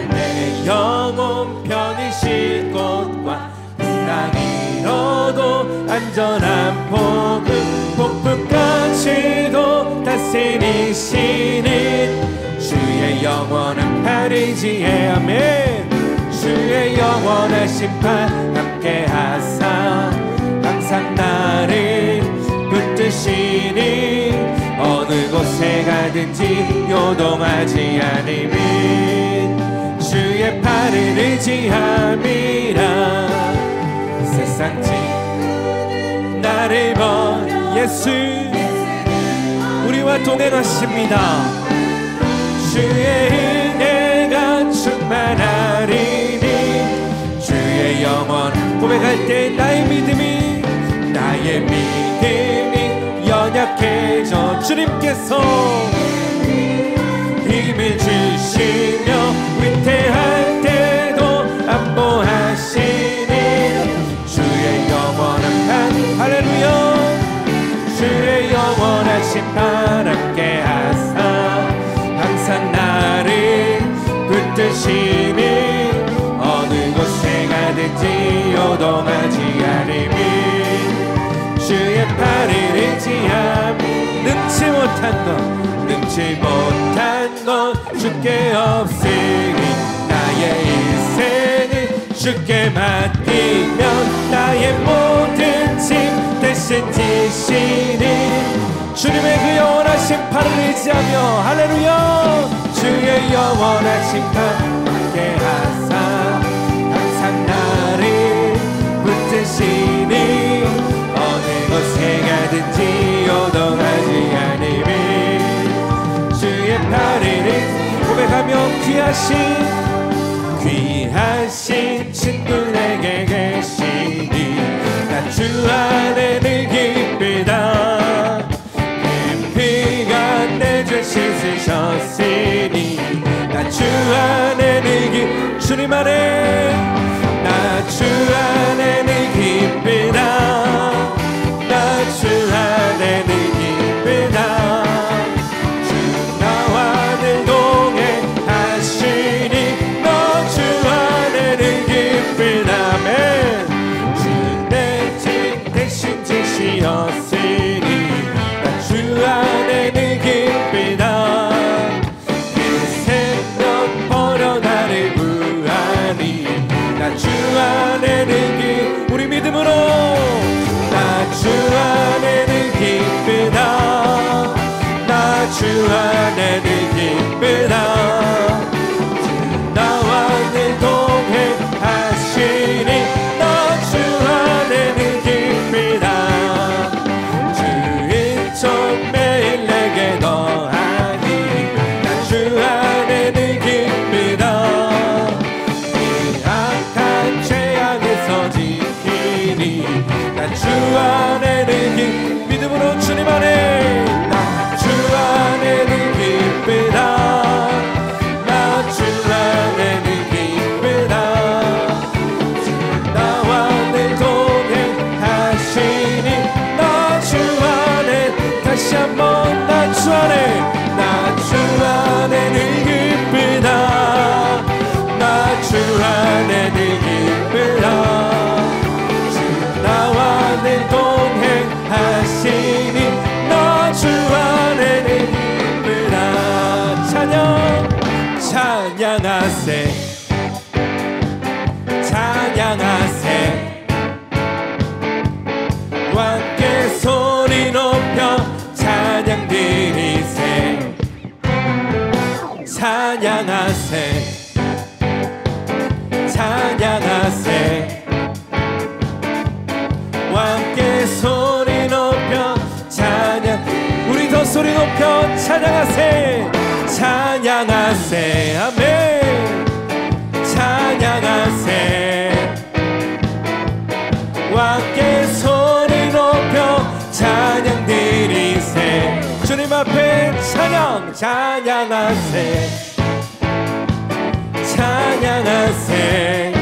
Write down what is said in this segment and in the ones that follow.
내 영혼 편히 쉴 곳과 땅 잃어도 안전한 복음 폭풍까지도 다스리시는 주의 영원한 파리지에 아멘. 주의 영원한 심판 함께 하사 항상 나를 붙드시니 어느 곳에 가든지 요동하지 않으면 주의 팔을 의지함이라. 세상 진 나를 버려 예수 우리와 동행하십니다. 주의 은혜가 충만하리니 주의 영원 고백할 때 나의 믿음이 연약해져 주님께서 힘을 주시며 위태할 때도 안보하시니 주의 영원한 판 할렐루야. 주의 영원한 심판 함께 하사 항상 나를 붙드시니 어느 곳에 가든지 요동하지 않으니 주의 팔을 의지함. 능치 못한 것 주께 없으니 나의 인생을 주께 맡기면 나의 모든 짐 대신 지시니 주님의 그 영원하신 팔을 의지하며 할렐루야. 주의 영원한 심판 함께 하사 항상 나를 붙드시니 어느 곳에 가든지 요동하지 않으니 주의 팔을 고백하며 귀하신 친구 내게 계시니 나 주 안에 늘 기쁘다. 피가 내 죄 씻으셨으니 나 주 안에 늘 주님 안에 나 주 안에 늘 기쁘다. 주 안에 늘 기쁘다. 주 나와 늘 동행하시니 너 주 안에 늘 기쁘다. 주 내 짐 대신 지시었으니 나 주 안에 늘 기쁘다. 그 생명 버려 나를 구하니 나 주 안에 늘 기쁘다. 우리 믿음으로 주 안에 늘 기쁘다. 나 주 안에 늘 기쁘다. 주 나와 늘 동행하시니 나 주 안에 늘 기쁘다. 주 인천 매일 내게 더하니 나 주 안에 늘 기쁘다. 이 악한 죄악에서 지키니 나 주 안에 늘 믿음으로 주님 안에 나 주 안에 늘 기쁘다. 나 주 안에 늘 기쁘다. 주 나와 늘 동행하시니 나 주 안에 다시 한번 나 주 안에 늘 기쁘다. 나 주 안에 늘 기쁘다. 나와 늘 동행하시니 나 주 안에 늘 기쁘다. 찬양하세 찬양하세 함께 소리 높여 찬양 드리세. 찬양하세 찬양하세 함께 소리 높여 찬양. 우리 더 소리 높여 찬양하세 찬양하세 아멘. 찬양하세 함께 소리 높여 찬양 드리세. 주님 앞에 찬양하세 찬양하세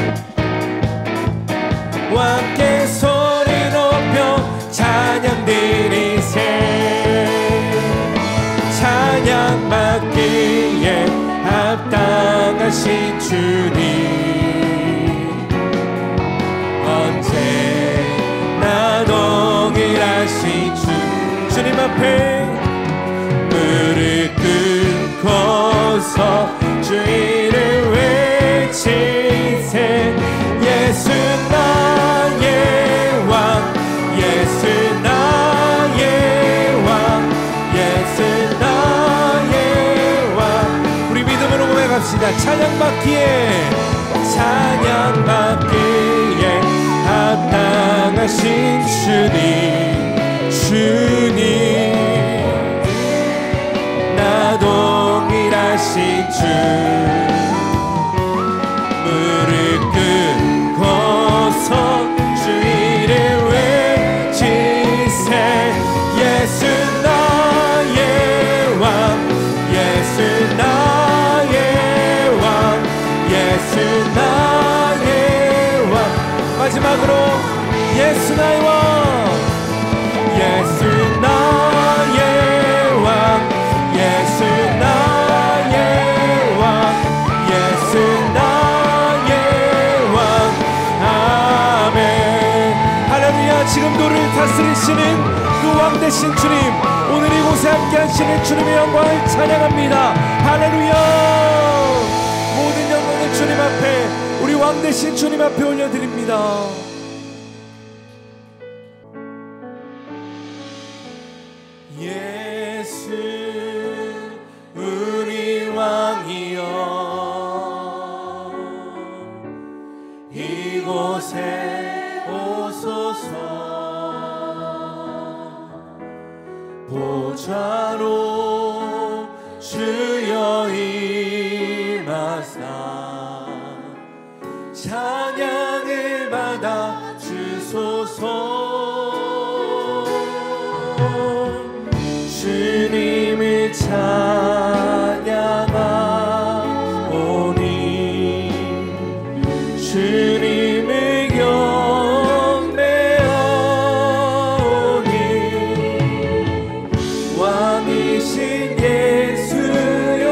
함께 소리 높여 찬양 드리세. 찬양 받기에 합당한 동일하신 주님, 언제나 동일하신 주님 앞에 무릎 꿇고서 주 이름 외치세. 예수 나의 왕, 예수 나의 왕, 예수 나의 왕. 우리 믿음으로 고백합시다. 찬양받기에 합당하신 주님, 주님, 나 동일하신 주. 무릎 꿇고서 주 이름 외치세. 예수 나의 왕, 예수 나의 왕, 예수 나의 왕. 마지막으로 예수 나의 왕, 예수 나의 왕, 예수 나의 왕, 예수 나의 왕. 아멘. 할렐루야. 지금도 우리를 다스리시는 그 왕 되신 주님, 오늘 이곳에 함께 하시는 주님의 영광을 찬양합니다. 할렐루야. 모든 영광은 주님 앞에, 우리 왕 되신 주님 앞에 올려드립니다. 예수 우리 왕이여, 이곳에 오소서. 보좌로 주여 임하사 찬양을 받아 주소서. 주님을 찬양하오니, 주님을 경배하오니, 왕이신 예수여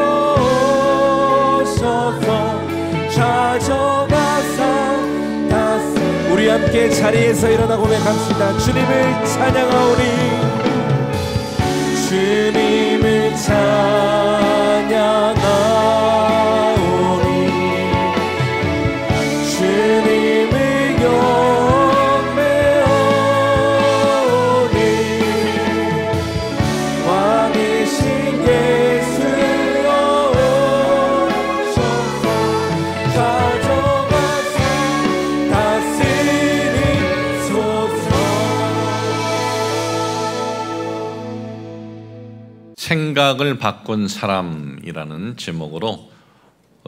오셔서 찾아가사 다스. 우리 함께 자리에서 일어나 고백합시다. 주님을 찬양하오니, 주님을 찬양하오니, 주님을 경배하오니, 왕이신 예수여 오셔서 가져가사 다스리소서. 생각을 바꾼 사람이라는 제목으로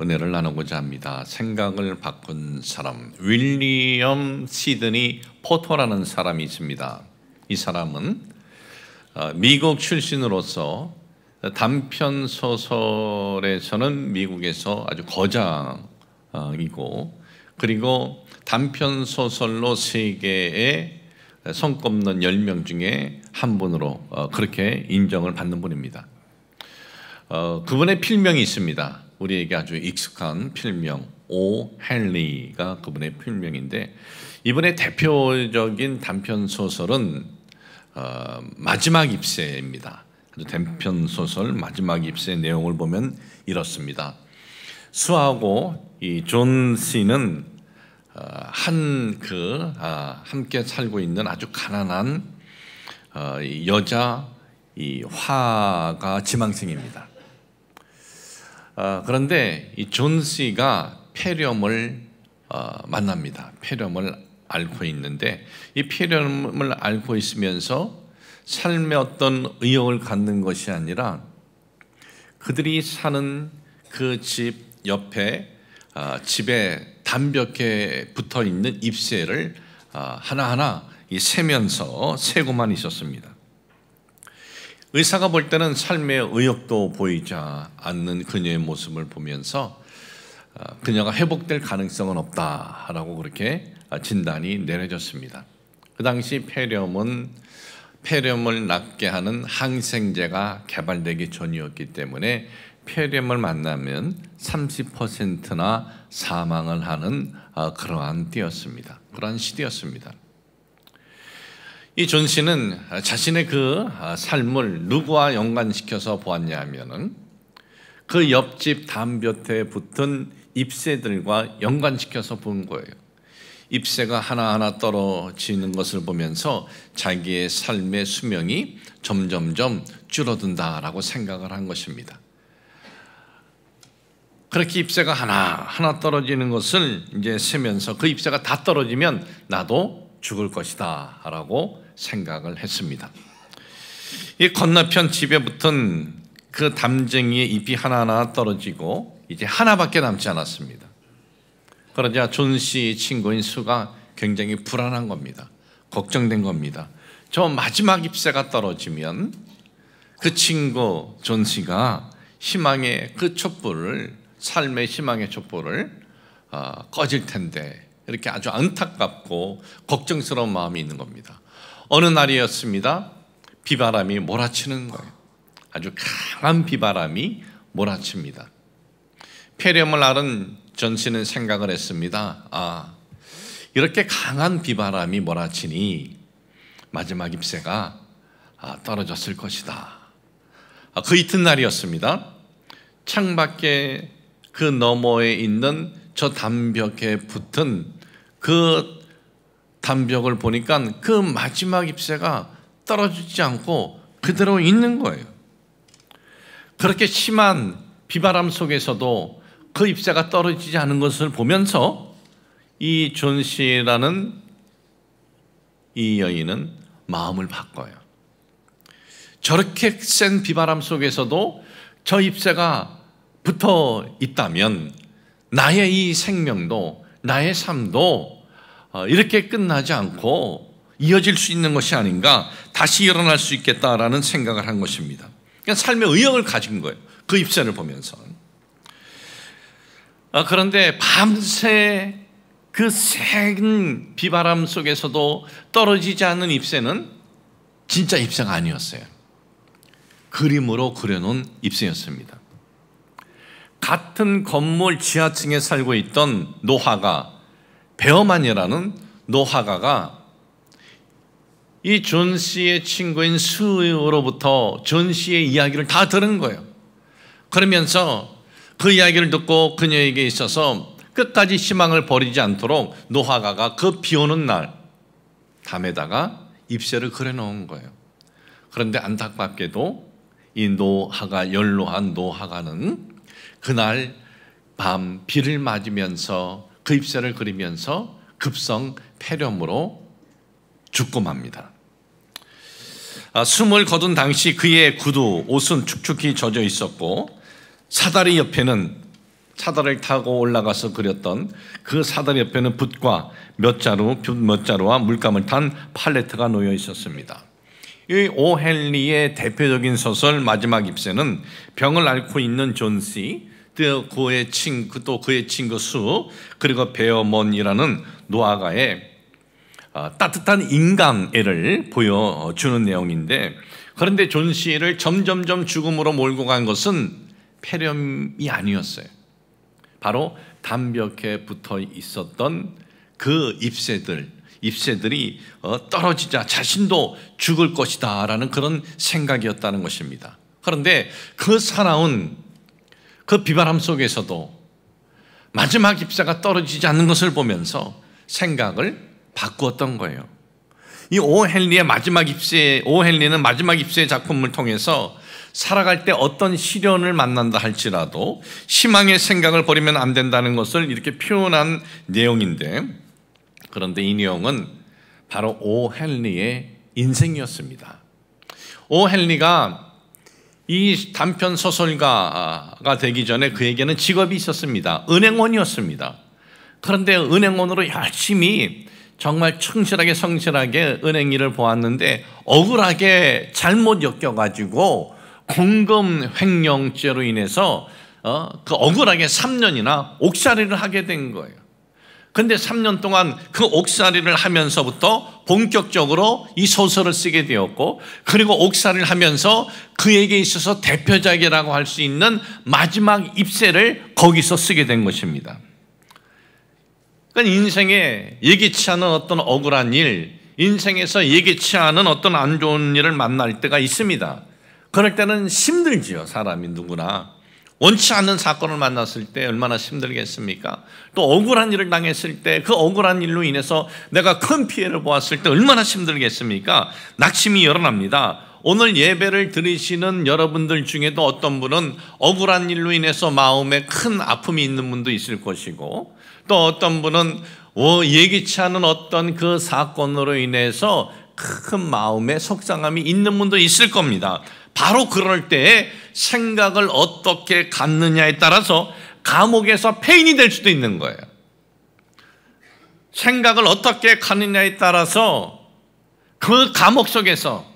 은혜를 나누고자 합니다. 생각을 바꾼 사람, 윌리엄 시드니 포터라는 사람이 있습니다. 이 사람은 미국 출신으로서 단편 소설에서는 미국에서 아주 거장이고, 그리고 단편 소설로 세계에 손꼽는 10명 중에 한 분으로 그렇게 인정을 받는 분입니다. 그분의 필명이 있습니다. 우리에게 아주 익숙한 필명, 오 헨리가 그분의 필명인데, 이분의 대표적인 단편 소설은 마지막 입새입니다. 단편 소설 마지막 입새 내용을 보면 이렇습니다. 수하고 이 존 씨는 함께 살고 있는 아주 가난한 여자 이 화가 지망생입니다. 그런데 이 존 씨가 폐렴을 만납니다. 폐렴을 앓고 있는데, 이 폐렴을 앓고 있으면서 삶의 어떤 의욕을 갖는 것이 아니라 그들이 사는 그 집 옆에 집에 담벽에 붙어 있는 잎새를 하나하나 세면서 세고만 있었습니다. 의사가 볼 때는 삶의 의욕도 보이지 않는 그녀의 모습을 보면서 그녀가 회복될 가능성은 없다라고 그렇게 진단이 내려졌습니다. 그 당시 폐렴을 낫게 하는 항생제가 개발되기 전이었기 때문에 폐렴을 만나면 30%나 사망을 하는 그러한 때였습니다. 그러한 시대였습니다. 이 존 씨는 자신의 그 삶을 누구와 연관시켜서 보았냐 하면은 그 옆집 담벼터에 붙은 잎새들과 연관시켜서 본 거예요. 잎새가 하나하나 떨어지는 것을 보면서 자기의 삶의 수명이 점점점 줄어든다라고 생각을 한 것입니다. 그렇게 잎새가 하나 떨어지는 것을 이제 세면서 그 잎새가 다 떨어지면 나도 죽을 것이다 라고 생각을 했습니다. 이 건너편 집에 붙은 그 담쟁이의 잎이 하나하나 떨어지고 이제 하나밖에 남지 않았습니다. 그러자 존 씨 친구인 수가 굉장히 불안한 겁니다. 걱정된 겁니다. 저 마지막 잎새가 떨어지면 그 친구 존 씨가 희망의 그 촛불을, 삶의 희망의 촛불을 꺼질 텐데, 이렇게 아주 안타깝고 걱정스러운 마음이 있는 겁니다. 어느 날이었습니다. 비바람이 몰아치는 거예요. 아주 강한 비바람이 몰아칩니다. 폐렴을 앓은 존 씨는 생각을 했습니다. 이렇게 강한 비바람이 몰아치니 마지막 잎새가 떨어졌을 것이다. 그 이튿날이었습니다. 창밖에 그 너머에 있는 저 담벽에 붙은 그 담벽을 보니까 그 마지막 잎새가 떨어지지 않고 그대로 있는 거예요. 그렇게 심한 비바람 속에서도 그 잎새가 떨어지지 않은 것을 보면서 이 존 씨라는 이 여인은 마음을 바꿔요. 저렇게 센 비바람 속에서도 저 잎새가 붙어 있다면 나의 이 생명도, 나의 삶도 이렇게 끝나지 않고 이어질 수 있는 것이 아닌가, 다시 일어날 수 있겠다라는 생각을 한 것입니다. 그냥 삶의 의욕을 가진 거예요. 그 잎새를 보면서. 그런데 밤새 그 센 비바람 속에서도 떨어지지 않는 잎새는 진짜 잎새가 아니었어요. 그림으로 그려놓은 잎새였습니다. 같은 건물 지하층에 살고 있던 노화가, 베어만이라는 노화가가 이 존 씨의 친구인 수로부터 존 씨의 이야기를 다 들은 거예요. 그러면서 그 이야기를 듣고 그녀에게 있어서 끝까지 희망을 버리지 않도록 노화가가 그 비 오는 날 담에다가 잎새를 그려놓은 거예요. 그런데 안타깝게도 이 노화가, 연로한 노화가는 그날 밤 비를 맞으면서 그 잎새를 그리면서 급성 폐렴으로 죽고 맙니다. 숨을 거둔 당시 그의 구두, 옷은 축축히 젖어 있었고 사다리 옆에는, 사다리를 타고 올라가서 그렸던 그 사다리 옆에는 붓과 몇 자루와 물감을 탄 팔레트가 놓여 있었습니다. 이 오헨리의 대표적인 소설 마지막 잎새는 병을 앓고 있는 존 씨, 또 그의 친구 수, 그리고 베어먼이라는 노아가의 따뜻한 인간애를 보여주는 내용인데, 그런데 존 씨를 점점점 죽음으로 몰고 간 것은 폐렴이 아니었어요. 바로 담벽에 붙어 있었던 그 잎새들이 떨어지자 자신도 죽을 것이다 라는 그런 생각이었다는 것입니다. 그런데 그 사나운 그 비바람 속에서도 마지막 잎새가 떨어지지 않는 것을 보면서 생각을 바꾸었던 거예요. 이 오헨리는 마지막 잎새의 작품을 통해서 살아갈 때 어떤 시련을 만난다 할지라도 희망의 생각을 버리면 안 된다는 것을 이렇게 표현한 내용인데, 그런데 이 내용은 바로 오헨리의 인생이었습니다. 오헨리가 이 단편 소설가가 되기 전에 그에게는 직업이 있었습니다. 은행원이었습니다. 그런데 은행원으로 열심히 정말 성실하게 은행 일을 보았는데 억울하게 잘못 엮여가지고 공금 횡령죄로 인해서 그 억울하게 3년이나 옥살이를 하게 된 거예요. 근데 3년 동안 그 옥살이를 하면서부터 본격적으로 이 소설을 쓰게 되었고, 그리고 옥살이를 하면서 그에게 있어서 대표작이라고 할 수 있는 마지막 입세를 거기서 쓰게 된 것입니다. 그러니까 인생에 예기치 않은 어떤 억울한 일, 인생에서 예기치 않은 어떤 안 좋은 일을 만날 때가 있습니다. 그럴 때는 힘들지요. 사람이 누구나. 원치 않는 사건을 만났을 때 얼마나 힘들겠습니까? 또 억울한 일을 당했을 때 그 억울한 일로 인해서 내가 큰 피해를 보았을 때 얼마나 힘들겠습니까? 낙심이 일어납니다. 오늘 예배를 들으시는 여러분들 중에도 어떤 분은 억울한 일로 인해서 마음에 큰 아픔이 있는 분도 있을 것이고, 또 어떤 분은 예기치 않은 어떤 그 사건으로 인해서 큰 마음에 속상함이 있는 분도 있을 겁니다. 바로 그럴 때에 생각을 어떻게 갖느냐에 따라서 감옥에서 폐인이 될 수도 있는 거예요. 생각을 어떻게 갖느냐에 따라서 그 감옥 속에서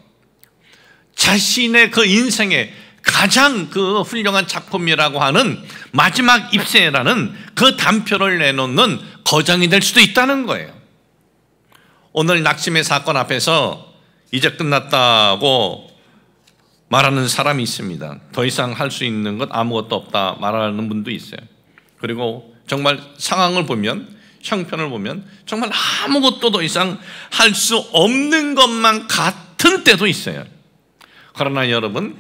자신의 그 인생의 가장 그 훌륭한 작품이라고 하는 마지막 입세라는 그 단표를 내놓는 거장이 될 수도 있다는 거예요. 오늘 낙심의 사건 앞에서 이제 끝났다고 말하는 사람이 있습니다. 더 이상 할 수 있는 것 아무것도 없다 말하는 분도 있어요. 그리고 정말 상황을 보면, 형편을 보면 정말 아무것도 더 이상 할 수 없는 것만 같은 때도 있어요. 그러나 여러분,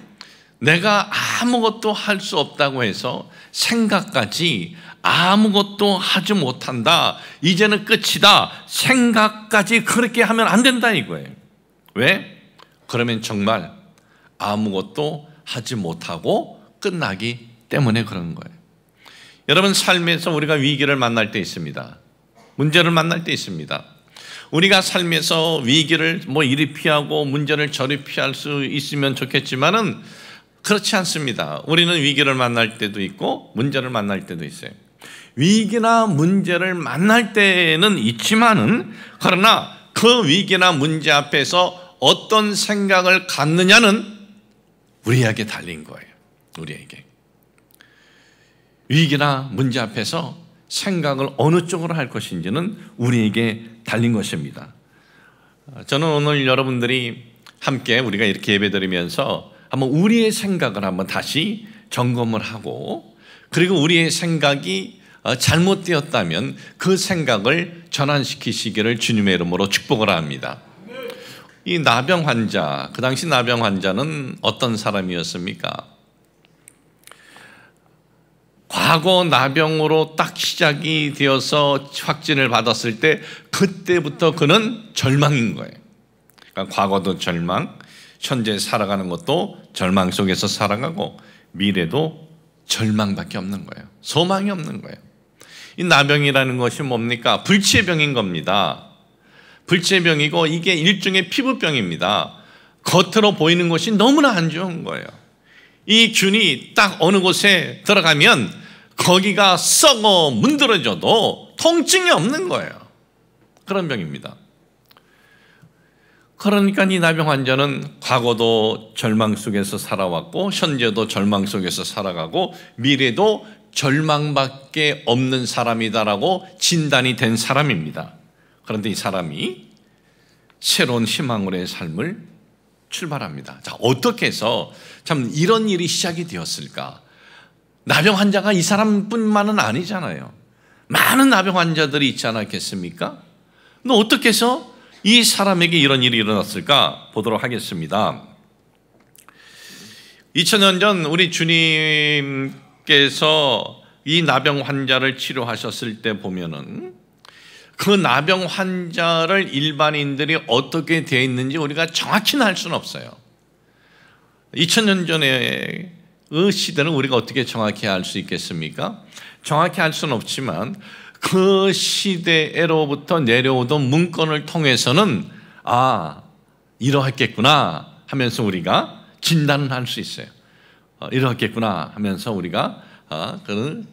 내가 아무것도 할 수 없다고 해서 생각까지 아무것도 하지 못한다, 이제는 끝이다, 생각까지 그렇게 하면 안 된다 이거예요. 왜? 그러면 정말 아무것도 하지 못하고 끝나기 때문에 그런 거예요. 여러분, 삶에서 우리가 위기를 만날 때 있습니다. 문제를 만날 때 있습니다. 우리가 삶에서 위기를 이리 피하고 문제를 저리 피할 수 있으면 좋겠지만은 그렇지 않습니다. 우리는 위기를 만날 때도 있고 문제를 만날 때도 있어요. 위기나 문제를 만날 때는 있지만은, 그러나 그 위기나 문제 앞에서 어떤 생각을 갖느냐는 우리에게 달린 거예요. 우리에게. 위기나 문제 앞에서 생각을 어느 쪽으로 할 것인지는 우리에게 달린 것입니다. 저는 오늘 여러분들이 함께 우리가 이렇게 예배드리면서 한번 우리의 생각을 한번 다시 점검을 하고, 그리고 우리의 생각이 잘못되었다면 그 생각을 전환시키시기를 주님의 이름으로 축복을 합니다. 이 나병 환자, 그 당시 나병 환자는 어떤 사람이었습니까? 과거 나병으로 딱 시작이 되어서 확진을 받았을 때 그때부터 그는 절망인 거예요. 그러니까 과거도 절망, 현재 살아가는 것도 절망 속에서 살아가고 미래도 절망밖에 없는 거예요. 소망이 없는 거예요. 이 나병이라는 것이 뭡니까? 불치의 병인 겁니다. 불치의 병이고 이게 일종의 피부병입니다. 겉으로 보이는 것이 너무나 안 좋은 거예요. 이 균이 딱 어느 곳에 들어가면 거기가 썩어 문드러져도 통증이 없는 거예요. 그런 병입니다. 그러니까 이 나병 환자는 과거도 절망 속에서 살아왔고 현재도 절망 속에서 살아가고 미래도 절망밖에 없는 사람이다라고 진단이 된 사람입니다. 그런데 이 사람이 새로운 희망으로의 삶을 출발합니다. 자, 어떻게 해서 참 이런 일이 시작이 되었을까? 나병 환자가 이 사람뿐만은 아니잖아요. 많은 나병 환자들이 있지 않았겠습니까? 근데 어떻게 해서 이 사람에게 이런 일이 일어났을까? 보도록 하겠습니다. 2000년 전 우리 주님께서 이 나병 환자를 치료하셨을 때 보면은 그 나병 환자를 일반인들이 어떻게 되어 있는지 우리가 정확히는 알 수는 없어요. 2000년 전에 그 시대는 우리가 어떻게 정확히 알 수 있겠습니까? 정확히 알 수는 없지만 그 시대로부터 내려오던 문건을 통해서는 이러했겠구나 하면서 우리가 진단을 할 수 있어요. 이러했겠구나 하면서 우리가 그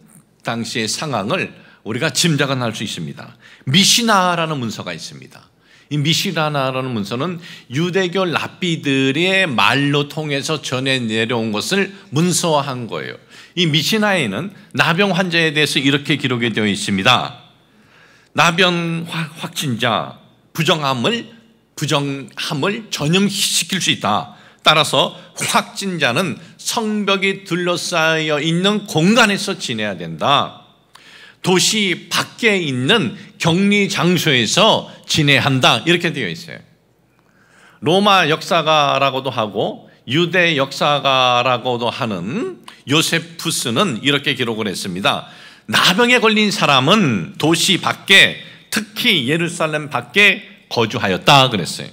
당시의 상황을 우리가 짐작은 할 수 있습니다. 미시나라는 문서가 있습니다. 이 미시나라는 문서는 유대교 랍비들의 말로 통해서 전해 내려온 것을 문서화한 거예요. 이 미시나에는 나병 환자에 대해서 이렇게 기록이 되어 있습니다. 나병 확진자 부정함을 전염시킬 수 있다. 따라서 확진자는 성벽이 둘러싸여 있는 공간에서 지내야 된다. 도시 밖에 있는 격리 장소에서 지내야 한다. 이렇게 되어 있어요. 로마 역사가라고도 하고 유대 역사가라고도 하는 요세푸스는 이렇게 기록을 했습니다. 나병에 걸린 사람은 도시 밖에, 특히 예루살렘 밖에 거주하였다 그랬어요.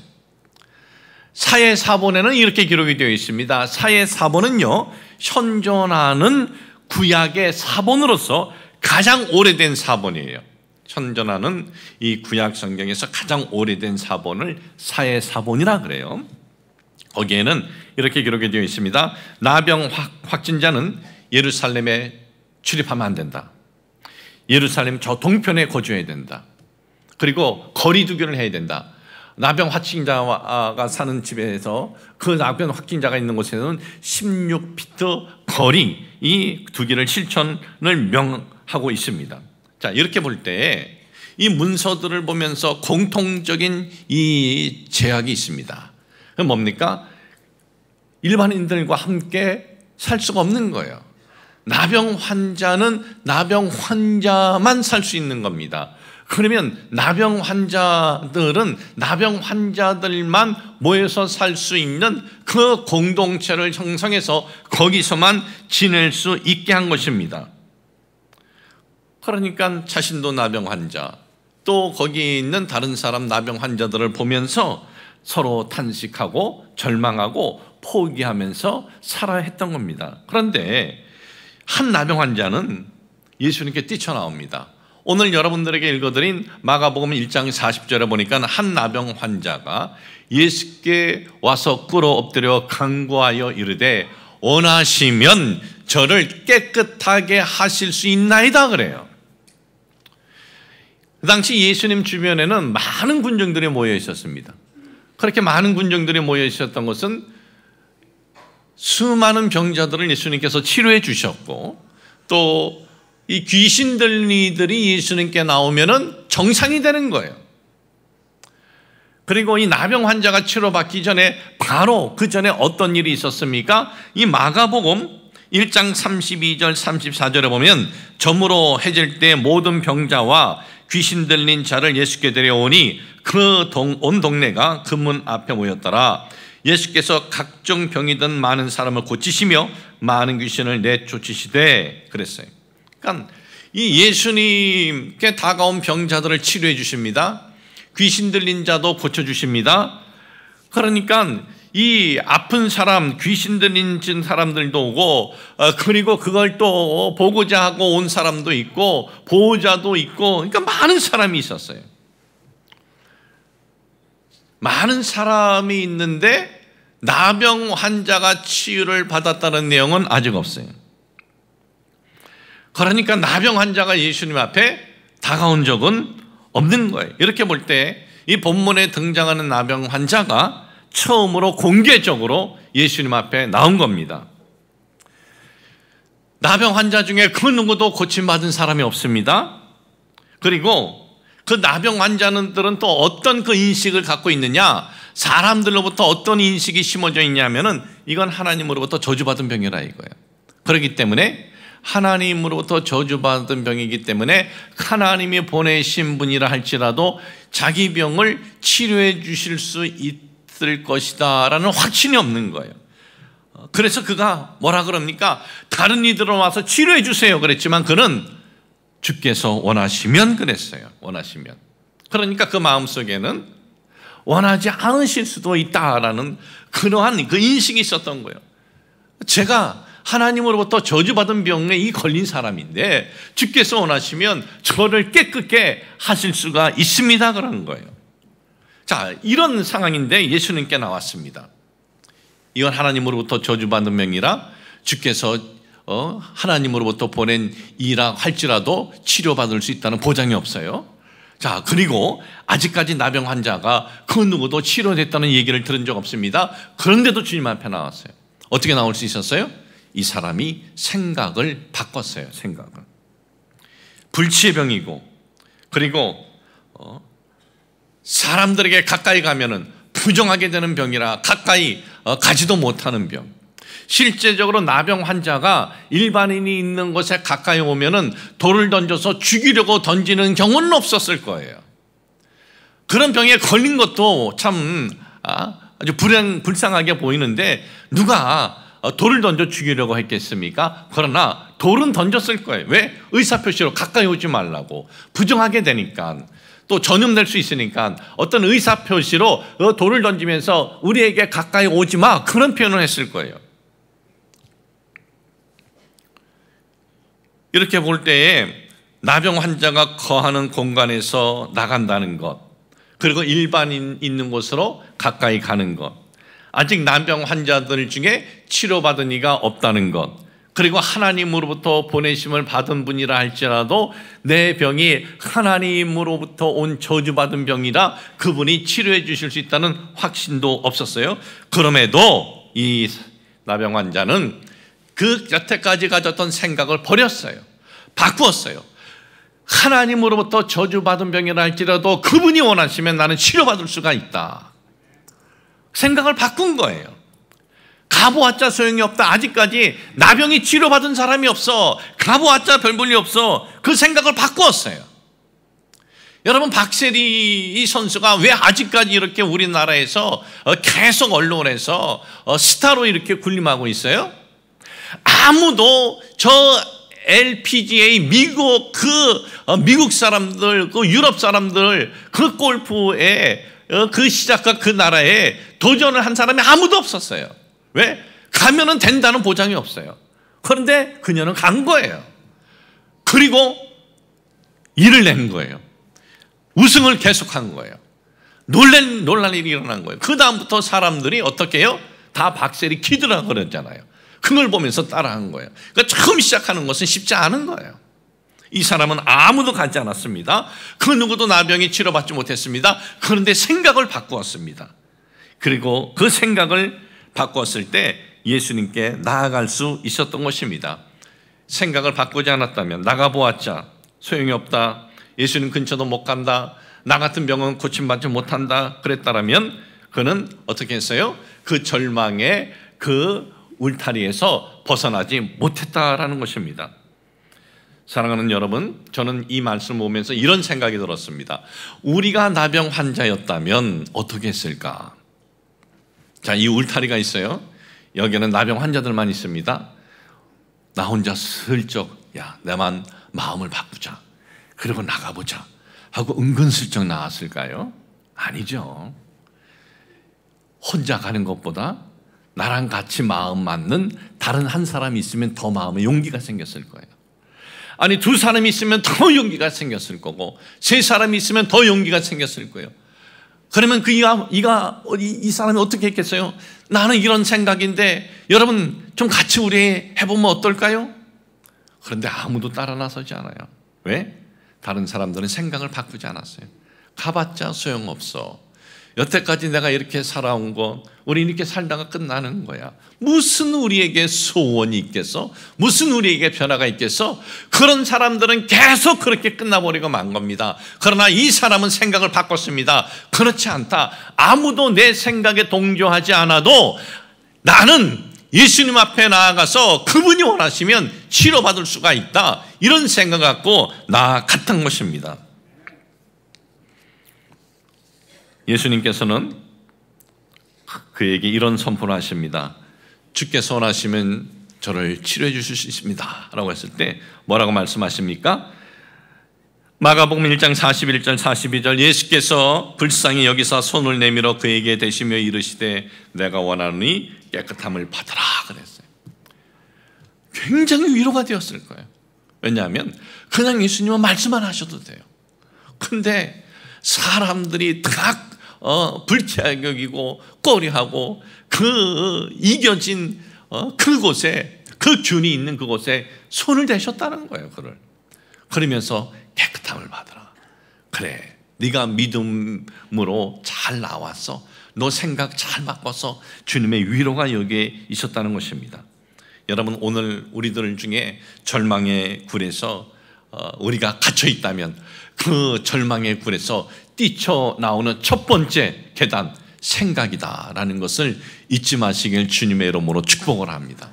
사해사본에는 이렇게 기록이 되어 있습니다. 사해사본은요, 현존하는 구약의 사본으로서 가장 오래된 사본이에요. 현존하는 이 구약 성경에서 가장 오래된 사본을 사해사본이라 그래요. 거기에는 이렇게 기록이 되어 있습니다. 나병 확진자는 예루살렘에 출입하면 안 된다. 예루살렘 저 동편에 거주해야 된다. 그리고 거리 두기를 해야 된다. 나병 확진자가 사는 집에서 그 나병 확진자가 있는 곳에서는 16피트 거리 이 두기를 실천을 명하고 있습니다. 자, 이렇게 볼 때 이 문서들을 보면서 공통적인 이 제약이 있습니다. 그건 뭡니까? 일반인들과 함께 살 수가 없는 거예요. 나병 환자는 나병 환자만 살 수 있는 겁니다. 그러면 나병 환자들은 나병 환자들만 모여서 살 수 있는 그 공동체를 형성해서 거기서만 지낼 수 있게 한 것입니다. 그러니까 자신도 나병 환자, 또 거기 있는 다른 사람 나병 환자들을 보면서 서로 탄식하고 절망하고 포기하면서 살아야 했던 겁니다. 그런데 한 나병 환자는 예수님께 뛰쳐나옵니다. 오늘 여러분들에게 읽어드린 마가복음 1장 40절에 보니까 한 나병 환자가 예수께 와서 꿇어 엎드려 간구하여 이르되 원하시면 저를 깨끗하게 하실 수 있나이다 그래요. 그 당시 예수님 주변에는 많은 군중들이 모여 있었습니다. 그렇게 많은 군중들이 모여 있었던 것은 수많은 병자들을 예수님께서 치료해 주셨고, 또 이 귀신 들리들이 예수님께 나오면은 정상이 되는 거예요. 그리고 이 나병 환자가 치료받기 전에 바로 그 전에 어떤 일이 있었습니까? 이 마가복음 1장 32절 34절에 보면 저물어 해질 때 모든 병자와 귀신 들린 자를 예수께 데려오니 그 온 동네가 그 문 앞에 모였더라. 예수께서 각종 병이 든 많은 사람을 고치시며 많은 귀신을 내쫓으시되 그랬어요. 그러니까 이 예수님께 다가온 병자들을 치료해 주십니다. 귀신 들린 자도 고쳐 주십니다. 그러니까 이 아픈 사람, 귀신 들린 사람들도 오고, 그리고 그걸 또 보고자 하고 온 사람도 있고 보호자도 있고, 그러니까 많은 사람이 있었어요. 많은 사람이 있는데 나병 환자가 치유를 받았다는 내용은 아직 없어요. 그러니까 나병 환자가 예수님 앞에 다가온 적은 없는 거예요. 이렇게 볼 때 이 본문에 등장하는 나병 환자가 처음으로 공개적으로 예수님 앞에 나온 겁니다. 나병 환자 중에 그 누구도 고침받은 사람이 없습니다. 그리고 그 나병 환자들은 또 어떤 그 인식을 갖고 있느냐, 사람들로부터 어떤 인식이 심어져 있냐면은 이건 하나님으로부터 저주받은 병이라 이거예요. 그렇기 때문에 하나님으로부터 저주받은 병이기 때문에 하나님이 보내신 분이라 할지라도 자기 병을 치료해 주실 수 있을 것이다 라는 확신이 없는 거예요. 그래서 그가 뭐라 그럽니까? 다른 이들은 와서 치료해 주세요 그랬지만 그는 주께서 원하시면 그랬어요. 원하시면. 그러니까 그 마음속에는 원하지 않으실 수도 있다라는 그러한 그 인식이 있었던 거예요. 제가 하나님으로부터 저주받은 병에 이 걸린 사람인데 주께서 원하시면 저를 깨끗게 하실 수가 있습니다 그러는 거예요. 자, 이런 상황인데 예수님께 나왔습니다. 이건 하나님으로부터 저주받은 병이라 주께서 하나님으로부터 보낸 이라 할지라도 치료받을 수 있다는 보장이 없어요. 자, 그리고 아직까지 나병 환자가 그 누구도 치료됐다는 얘기를 들은 적 없습니다. 그런데도 주님 앞에 나왔어요. 어떻게 나올 수 있었어요? 이 사람이 생각을 바꿨어요. 생각을. 불치의 병이고, 그리고 사람들에게 가까이 가면은 부정하게 되는 병이라 가까이 가지도 못하는 병. 실제적으로 나병 환자가 일반인이 있는 곳에 가까이 오면은 돌을 던져서 죽이려고 던지는 경우는 없었을 거예요. 그런 병에 걸린 것도 참 아주 불쌍하게 보이는데 누가 돌을 던져 죽이려고 했겠습니까? 그러나 돌은 던졌을 거예요. 왜? 의사표시로 가까이 오지 말라고. 부정하게 되니까, 또 전염될 수 있으니까 어떤 의사표시로 돌을 던지면서 우리에게 가까이 오지 마, 그런 표현을 했을 거예요. 이렇게 볼 때에 나병 환자가 거하는 공간에서 나간다는 것, 그리고 일반인 있는 곳으로 가까이 가는 것, 아직 나병 환자들 중에 치료받은 이가 없다는 것, 그리고 하나님으로부터 보내심을 받은 분이라 할지라도 내 병이 하나님으로부터 온 저주받은 병이라 그분이 치료해 주실 수 있다는 확신도 없었어요. 그럼에도 이 나병 환자는 그 여태까지 가졌던 생각을 버렸어요. 바꾸었어요. 하나님으로부터 저주받은 병이라 할지라도 그분이 원하시면 나는 치료받을 수가 있다. 생각을 바꾼 거예요. 가보았자 소용이 없다. 아직까지 나병이 치료받은 사람이 없어. 가보았자 별 볼일 없어. 그 생각을 바꾸었어요. 여러분, 박세리 선수가 왜 아직까지 이렇게 우리나라에서 계속 언론에서 스타로 이렇게 군림하고 있어요? 아무도 저 LPGA 미국 사람들, 그 유럽 사람들, 그 골프에 그 시작과 그 나라에 도전을 한 사람이 아무도 없었어요. 왜? 가면은 된다는 보장이 없어요. 그런데 그녀는 간 거예요. 그리고 일을 낸 거예요. 우승을 계속한 거예요. 놀란 일이 일어난 거예요. 그 다음부터 사람들이 어떻게 해요? 다 박세리 키드라 그러잖아요. 그걸 보면서 따라한 거예요. 그러니까 처음 시작하는 것은 쉽지 않은 거예요. 이 사람은 아무도 가지 않았습니다. 그 누구도 나병이 치료받지 못했습니다. 그런데 생각을 바꾸었습니다. 그리고 그 생각을 바꾸었을 때 예수님께 나아갈 수 있었던 것입니다. 생각을 바꾸지 않았다면, 나가보았자 소용이 없다, 예수님 근처도 못 간다, 나 같은 병은 고침받지 못한다 그랬다라면 그는 어떻게 했어요? 그 절망의 그 울타리에서 벗어나지 못했다라는 것입니다. 사랑하는 여러분, 저는 이 말씀을 보면서 이런 생각이 들었습니다. 우리가 나병 환자였다면 어떻게 했을까? 자, 이 울타리가 있어요. 여기는 나병 환자들만 있습니다. 나 혼자 슬쩍, 내만 마음을 바꾸자, 그리고 나가보자 하고 은근슬쩍 나왔을까요? 아니죠. 혼자 가는 것보다 나랑 같이 마음 맞는 다른 한 사람이 있으면 더 마음에 용기가 생겼을 거예요. 아니, 두 사람이 있으면 더 용기가 생겼을 거고, 세 사람이 있으면 더 용기가 생겼을 거예요. 그러면 이 사람이 어떻게 했겠어요? 나는 이런 생각인데 여러분 좀 같이 우리 해보면 어떨까요? 그런데 아무도 따라 나서지 않아요. 왜? 다른 사람들은 생각을 바꾸지 않았어요. 가봤자 소용없어. 여태까지 내가 이렇게 살아온 거, 우리 이렇게 살다가 끝나는 거야. 무슨 우리에게 소원이 있겠어? 무슨 우리에게 변화가 있겠어? 그런 사람들은 계속 그렇게 끝나버리고 만 겁니다. 그러나 이 사람은 생각을 바꿨습니다. 그렇지 않다. 아무도 내 생각에 동조하지 않아도 나는 예수님 앞에 나아가서 그분이 원하시면 치료받을 수가 있다. 이런 생각 갖고 나아갔던 것입니다. 예수님께서는 그에게 이런 선포를 하십니다. 주께서 원하시면 저를 치료해 주실 수 있습니다 라고 했을 때 뭐라고 말씀하십니까? 마가복음 1장 41절 42절, 예수께서 불쌍히 여기사 손을 내밀어 그에게 대시며 이르시되 내가 원하노니 깨끗함을 받으라 그랬어요. 굉장히 위로가 되었을 거예요. 왜냐하면 그냥 예수님은 말씀만 하셔도 돼요. 근데 사람들이 다 불쾌하게 여기고 꺼려하고 그 이겨진 그곳에, 그 균이 있는 그곳에 손을 대셨다는 거예요. 그러면서 깨끗함을 받으라. 그래, 네가 믿음으로 잘 나왔어. 너 생각 잘 바꿔서 주님의 위로가 여기에 있었다는 것입니다. 여러분, 오늘 우리들 중에 절망의 굴에서 우리가 갇혀 있다면 그 절망의 굴에서 뛰쳐나오는 첫 번째 계단, 생각이다라는 것을 잊지 마시길 주님의 이름으로 축복을 합니다.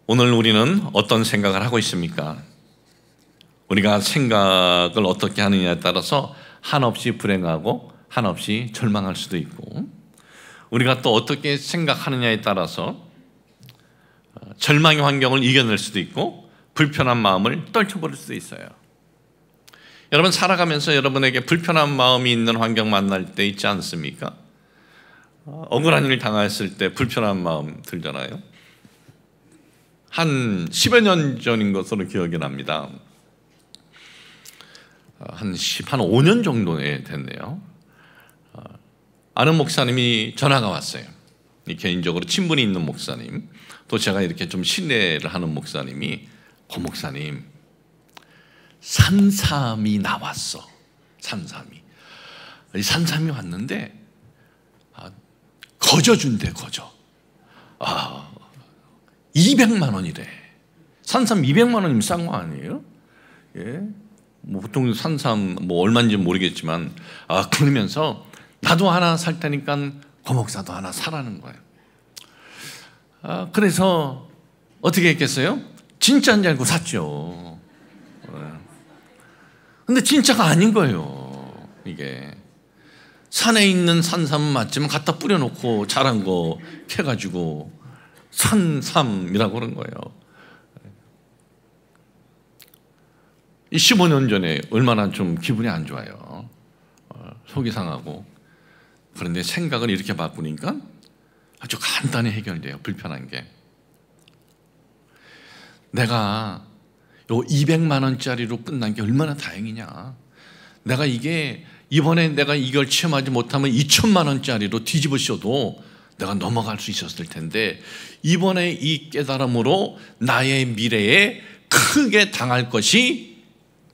오늘 우리는 어떤 생각을 하고 있습니까? 우리가 생각을 어떻게 하느냐에 따라서 한없이 불행하고 한없이 절망할 수도 있고, 우리가 또 어떻게 생각하느냐에 따라서 절망의 환경을 이겨낼 수도 있고 불편한 마음을 떨쳐버릴 수도 있어요. 여러분, 살아가면서 여러분에게 불편한 마음이 있는 환경 만날 때 있지 않습니까? 억울한 일을 당했을 때 불편한 마음 들잖아요. 한 10여 년 전인 것으로 기억이 납니다. 한 5년 정도 됐네요. 아는 목사님이 전화가 왔어요. 개인적으로 친분이 있는 목사님, 또 제가 이렇게 좀 신뢰를 하는 목사님이, 고 목사님, 산삼이 나왔어. 산삼이. 이 산삼이 왔는데 거저 준대, 거저. 200만 원이래. 산삼 200만 원이면 싼 거 아니에요? 예? 뭐 보통 산삼 뭐 얼마인지 모르겠지만, 그러면서 나도 하나 살 테니까 고목사도 하나 사라는 거예요. 그래서 어떻게 했겠어요? 진짜인 줄 알고 샀죠. 근데 진짜가 아닌 거예요. 이게 산에 있는 산삼은 맞지만 갖다 뿌려놓고 자란 거 캐가지고 산삼이라고 그런 거예요. 이 15년 전에 얼마나 좀 기분이 안 좋아요. 속이 상하고. 그런데 생각을 이렇게 바꾸니까 아주 간단히 해결돼요. 불편한 게. 내가 요 200만 원짜리로 끝난 게 얼마나 다행이냐. 내가 이번에 내가 이걸 체험하지 못하면 2천만 원짜리로 뒤집으셔도 내가 넘어갈 수 있었을 텐데, 이번에 이 깨달음으로 나의 미래에 크게 당할 것이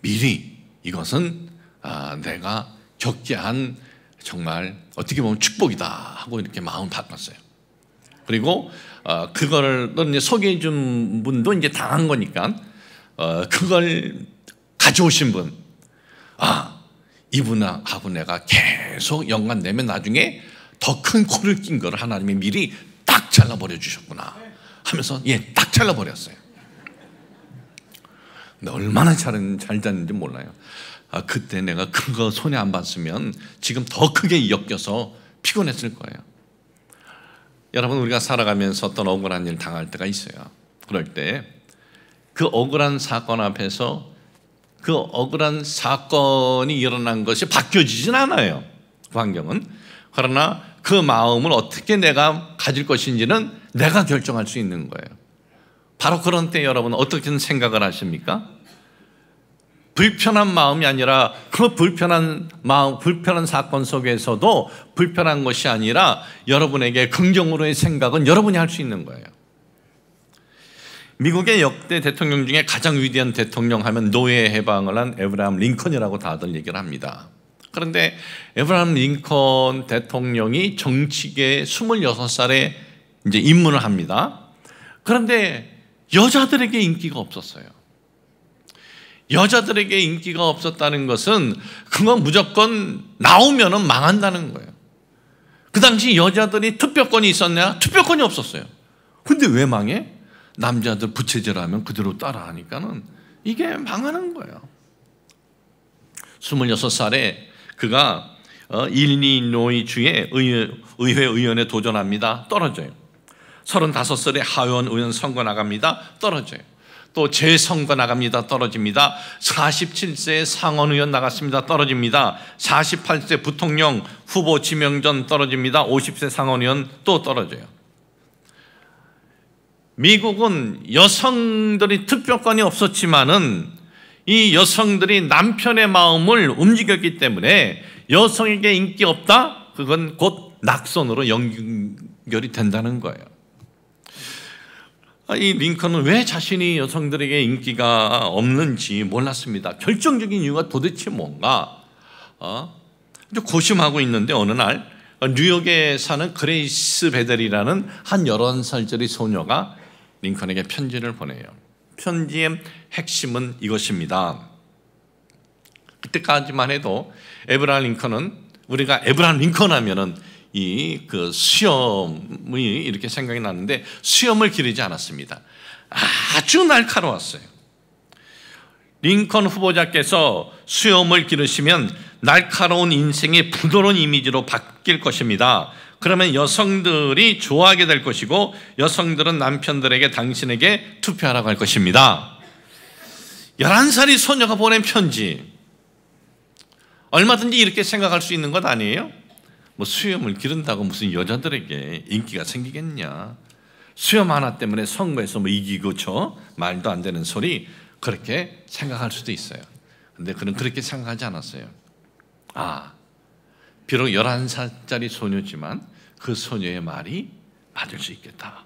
미리, 이것은 내가 겪게 한 정말 어떻게 보면 축복이다 하고 이렇게 마음 바꿨어요. 그리고 그거를 이제 소개해 준 분도 이제 당한 거니까 그걸 가져오신 분, 이분하고 내가 계속 연관되면 나중에 더 큰 코를 낀 거를 하나님이 미리 딱 잘라버려 주셨구나 하면서 딱 잘라버렸어요. 근데 얼마나 잘 됐는지 몰라요. 그때 내가 그거 손에 안 봤으면 지금 더 크게 엮여서 피곤했을 거예요. 여러분, 우리가 살아가면서 어떤 억울한 일 당할 때가 있어요. 그럴 때 그 억울한 사건 앞에서 그 억울한 사건이 일어난 것이 바뀌어지진 않아요. 그 환경은. 그러나 그 마음을 어떻게 내가 가질 것인지는 내가 결정할 수 있는 거예요. 바로 그런 때 여러분은 어떻게 생각을 하십니까? 불편한 마음이 아니라 그 불편한 마음, 불편한 사건 속에서도 불편한 것이 아니라 여러분에게 긍정으로의 생각은 여러분이 할 수 있는 거예요. 미국의 역대 대통령 중에 가장 위대한 대통령 하면 노예 해방을 한 에브라함 링컨이라고 다들 얘기를 합니다. 그런데 에브라함 링컨 대통령이 정치계에 26살에 이제 입문을 합니다. 그런데 여자들에게 인기가 없었어요. 여자들에게 인기가 없었다는 것은 그건 무조건 나오면은 망한다는 거예요. 그 당시 여자들이 투표권이 있었냐? 투표권이 없었어요. 근데 왜 망해? 남자들 부채질하면 그대로 따라하니까는 이게 망하는 거예요. 26살에 그가 일리노이주의 의회 의원에 도전합니다. 떨어져요. 35살에 하원 의원 선거 나갑니다. 떨어져요. 또 재선거 나갑니다. 떨어집니다. 47세에 상원의원 나갔습니다. 떨어집니다. 48세 부통령 후보 지명전 떨어집니다. 50세 상원의원 또 떨어져요. 미국은 여성들이 투표권이 없었지만은 이 여성들이 남편의 마음을 움직였기 때문에 여성에게 인기 없다? 그건 곧 낙선으로 연결이 된다는 거예요. 이 링컨은 왜 자신이 여성들에게 인기가 없는지 몰랐습니다. 결정적인 이유가 도대체 뭔가 고심하고 있는데 어느 날 뉴욕에 사는 그레이스 베델이라는 한 11살짜리 소녀가 링컨에게 편지를 보내요. 편지의 핵심은 이것입니다. 그때까지만 해도 에브라함 링컨은, 우리가 에브라함 링컨 하면은 그 수염이 이렇게 생각이 나는데 수염을 기르지 않았습니다. 아주 날카로웠어요. 링컨 후보자께서 수염을 기르시면 날카로운 인생의 부드러운 이미지로 바뀔 것입니다. 그러면 여성들이 좋아하게 될 것이고 여성들은 남편들에게 당신에게 투표하라고 할 것입니다. 11살이 소녀가 보낸 편지, 얼마든지 이렇게 생각할 수 있는 것 아니에요? 뭐 수염을 기른다고 무슨 여자들에게 인기가 생기겠냐, 수염 하나 때문에 선거에서 뭐 이기고 저 말도 안 되는 소리, 그렇게 생각할 수도 있어요. 근데 그는 그렇게 생각하지 않았어요. 비록 11살짜리 소녀지만 그 소녀의 말이 맞을 수 있겠다.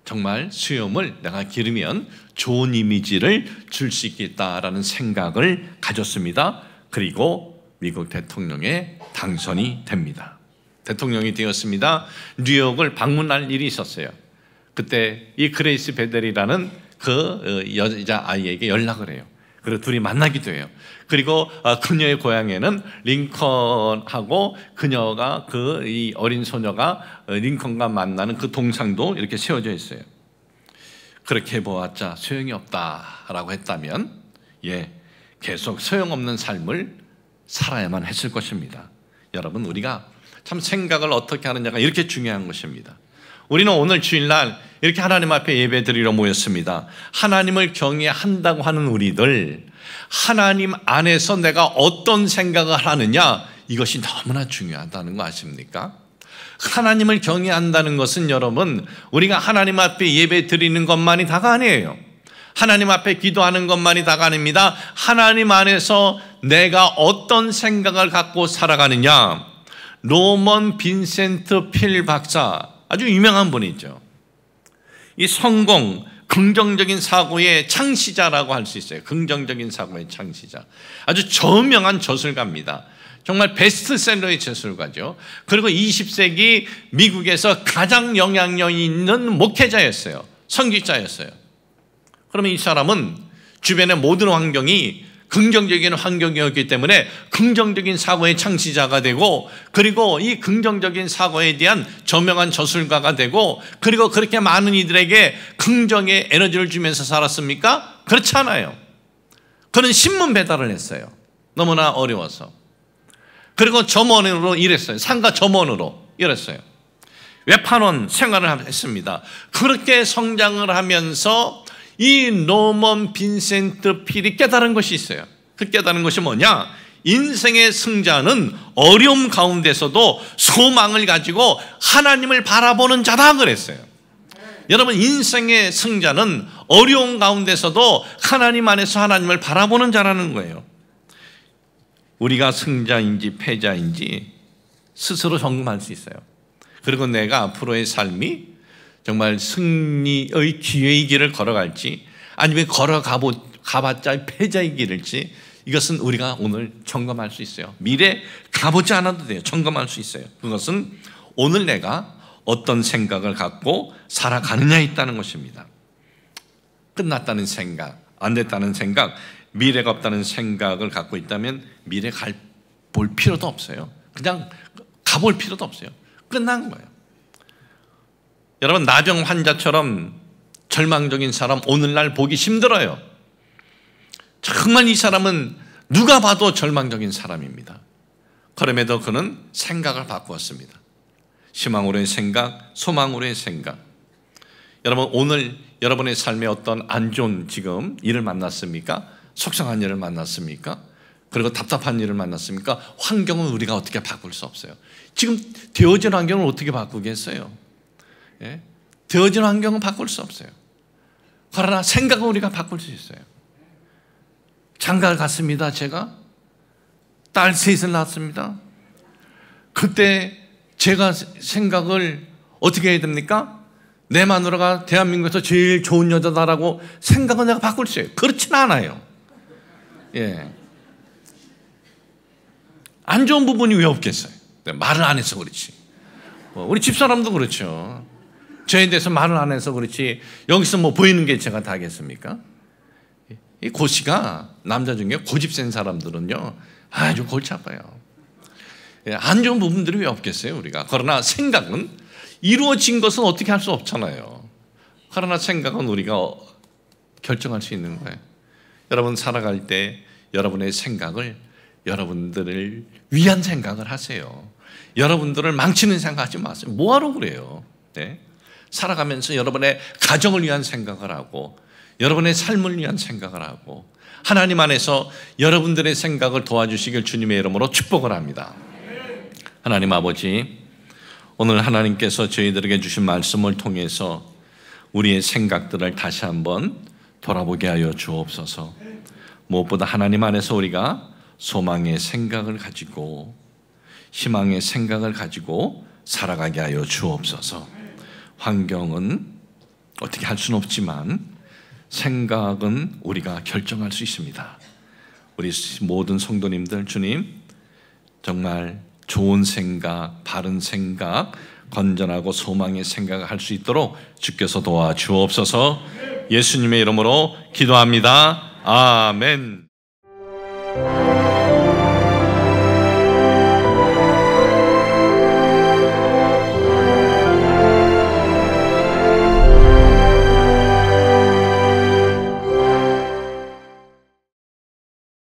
정말 수염을 내가 기르면 좋은 이미지를 줄 수 있겠다라는 생각을 가졌습니다. 그리고 미국 대통령에 당선이 됩니다. 대통령이 되었습니다. 뉴욕을 방문할 일이 있었어요. 그때 이 그레이스 베델이라는 그 여자 아이에게 연락을 해요. 그리고 둘이 만나기도 해요. 그리고 그녀의 고향에는 링컨하고 그녀가 이 어린 소녀가 링컨과 만나는 그 동상도 이렇게 세워져 있어요. 그렇게 해보았자 소용이 없다라고 했다면 계속 소용없는 삶을 살아야만 했을 것입니다. 여러분, 우리가 참 생각을 어떻게 하느냐가 이렇게 중요한 것입니다. 우리는 오늘 주일날 이렇게 하나님 앞에 예배 드리러 모였습니다. 하나님을 경외한다고 하는 우리들, 하나님 안에서 내가 어떤 생각을 하느냐, 이것이 너무나 중요하다는 거 아십니까? 하나님을 경외한다는 것은 여러분, 우리가 하나님 앞에 예배 드리는 것만이 다가 아니에요. 하나님 앞에 기도하는 것만이 다가 아닙니다. 하나님 안에서 내가 어떤 생각을 갖고 살아가느냐. 노먼 빈센트 필 박사, 아주 유명한 분이죠. 이 성공, 긍정적인 사고의 창시자라고 할 수 있어요. 긍정적인 사고의 창시자. 아주 저명한 저술가입니다. 정말 베스트셀러의 저술가죠. 그리고 20세기 미국에서 가장 영향력 있는 목회자였어요. 선교사였어요. 그러면 이 사람은 주변의 모든 환경이 긍정적인 환경이었기 때문에 긍정적인 사고의 창시자가 되고, 그리고 이 긍정적인 사고에 대한 저명한 저술가가 되고, 그리고 그렇게 많은 이들에게 긍정의 에너지를 주면서 살았습니까? 그렇지 않아요. 그는 신문 배달을 했어요. 너무나 어려워서. 그리고 점원으로 일했어요. 상가 점원으로 일했어요. 외판원 생활을 했습니다. 그렇게 성장을 하면서 이 노먼 빈센트 필이 깨달은 것이 있어요. 그 깨달은 것이 뭐냐? 인생의 승자는 어려움 가운데서도 소망을 가지고 하나님을 바라보는 자다 그랬어요. 여러분, 인생의 승자는 어려움 가운데서도 하나님 안에서 하나님을 바라보는 자라는 거예요. 우리가 승자인지 패자인지 스스로 점검할 수 있어요. 그리고 내가 앞으로의 삶이 정말 승리의 기회의 길을 걸어갈지 아니면 가봤자 패자의 길일지, 이것은 우리가 오늘 점검할 수 있어요. 미래 가보지 않아도 돼요. 점검할 수 있어요. 그것은 오늘 내가 어떤 생각을 갖고 살아가느냐에 있다는 것입니다. 끝났다는 생각, 안 됐다는 생각, 미래가 없다는 생각을 갖고 있다면 미래 볼 필요도 없어요. 그냥 가볼 필요도 없어요. 끝난 거예요. 여러분, 나병 환자처럼 절망적인 사람 오늘날 보기 힘들어요. 정말 이 사람은 누가 봐도 절망적인 사람입니다. 그럼에도 그는 생각을 바꾸었습니다. 희망으로의 생각, 소망으로의 생각. 여러분, 오늘 여러분의 삶에 어떤 안 좋은 지금 일을 만났습니까? 속상한 일을 만났습니까? 그리고 답답한 일을 만났습니까? 환경은 우리가 어떻게 바꿀 수 없어요. 지금 되어진 환경을 어떻게 바꾸겠어요? 되어진 환경은 바꿀 수 없어요. 그러나 생각은 우리가 바꿀 수 있어요. 장가를 갔습니다. 제가 딸 셋을 낳았습니다. 그때 제가 생각을 어떻게 해야 됩니까? 내 마누라가 대한민국에서 제일 좋은 여자다라고 생각은 내가 바꿀 수 있어요. 그렇진 않아요. 안 좋은 부분이 왜 없겠어요? 말을 안 해서 그렇지. 우리 집사람도 그렇죠. 저에 대해서 말을 안 해서 그렇지 여기서 뭐 보이는 게 제가 다 하겠습니까? 이 고시가 남자 중에 고집 센 사람들은요 아주 골치 아파요. 안 좋은 부분들이 왜 없겠어요 우리가. 그러나 생각은 이루어진 것은 어떻게 할 수 없잖아요. 그러나 생각은 우리가 결정할 수 있는 거예요. 여러분 살아갈 때 여러분의 생각을 여러분들을 위한 생각을 하세요. 여러분들을 망치는 생각하지 마세요. 뭐하러 그래요? 네? 살아가면서 여러분의 가정을 위한 생각을 하고 여러분의 삶을 위한 생각을 하고 하나님 안에서 여러분들의 생각을 도와주시길 주님의 이름으로 축복을 합니다. 하나님 아버지, 오늘 하나님께서 저희들에게 주신 말씀을 통해서 우리의 생각들을 다시 한번 돌아보게 하여 주옵소서. 무엇보다 하나님 안에서 우리가 소망의 생각을 가지고 희망의 생각을 가지고 살아가게 하여 주옵소서. 환경은 어떻게 할 수는 없지만 생각은 우리가 결정할 수 있습니다. 우리 모든 성도님들 주님 정말 좋은 생각, 바른 생각, 건전하고 소망의 생각을 할 수 있도록 주께서 도와주옵소서. 예수님의 이름으로 기도합니다. 아멘.